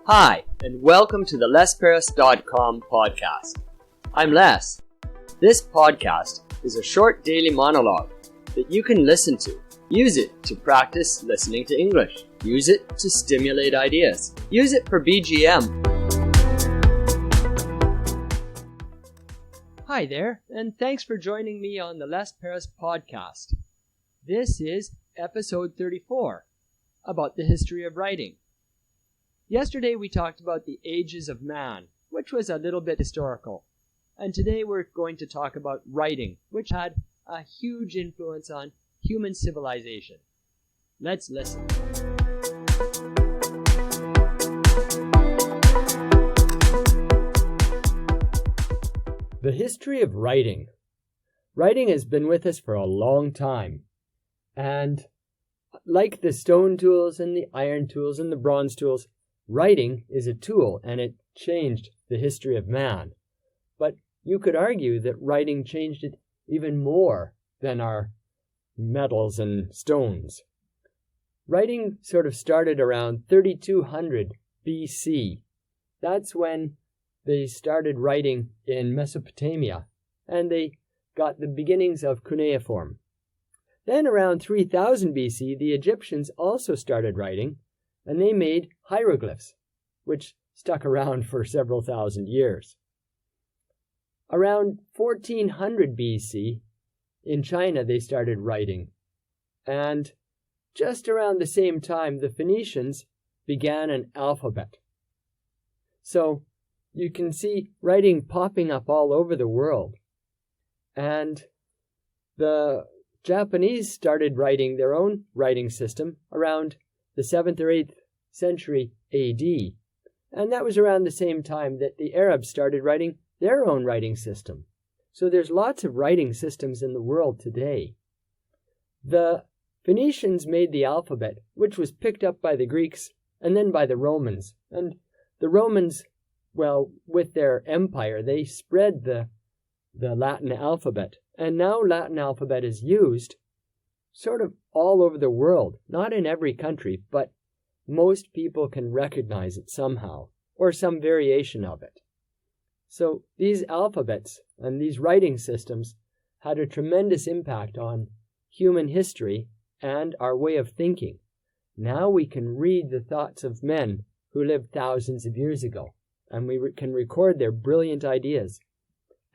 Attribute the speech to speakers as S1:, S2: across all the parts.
S1: Hi, and welcome to the LesParis.com podcast. I'm Les. This podcast is a short daily monologue that you can listen to. Use it to practice listening to English. Use it to stimulate ideas. Use it for BGM. Hi there, and thanks for joining me on the Les Paris podcast. This is episode 34, about the history of writing. Yesterday we talked about the ages of man, which was a little bit historical. And today we're going to talk about writing, which had a huge influence on human civilization. Let's listen. The history of writing. Writing has been with us for a long time. And like the stone tools and the iron tools and the bronze tools, writing is a tool, and it changed the history of man. But you could argue that writing changed it even more than our metals and stones. Writing sort of started around 3200 BC. That's when they started writing in Mesopotamia, and they got the beginnings of cuneiform. Then around 3000 BC, the Egyptians also started writing, and they made hieroglyphs, which stuck around for several thousand years. Around 1400 BC, in China, they started writing. And just around the same time, the Phoenicians began an alphabet. So you can see writing popping up all over the world. And the Japanese started writing their own writing system around the 7th or 8th century AD. And that was around the same time that the Arabs started writing their own writing system. So there's lots of writing systems in the world today. The Phoenicians made the alphabet, which was picked up by the Greeks and then by the Romans. And the Romans, well, with their empire, they spread the Latin alphabet. And now Latin alphabet is used sort of all over the world, not in every country, but most people can recognize it somehow, or some variation of it. So these alphabets and these writing systems had a tremendous impact on human history and our way of thinking. Now we can read the thoughts of men who lived thousands of years ago, and we can record their brilliant ideas.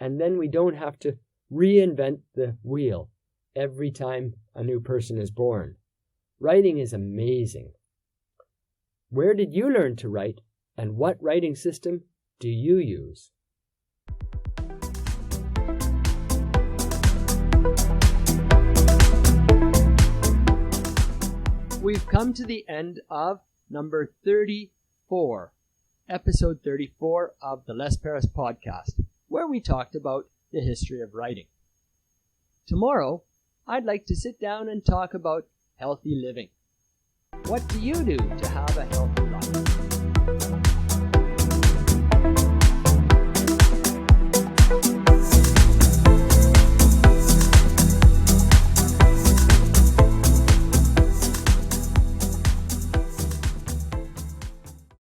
S1: And then we don't have to reinvent the wheel every time a new person is born. Writing is amazing. Where did you learn to write, and what writing system do you use? We've come to the end of number 34, episode 34 of the Les Paris podcast, where we talked about the history of writing. Tomorrow, I'd like to sit down and talk about healthy living. What do you do to have a healthy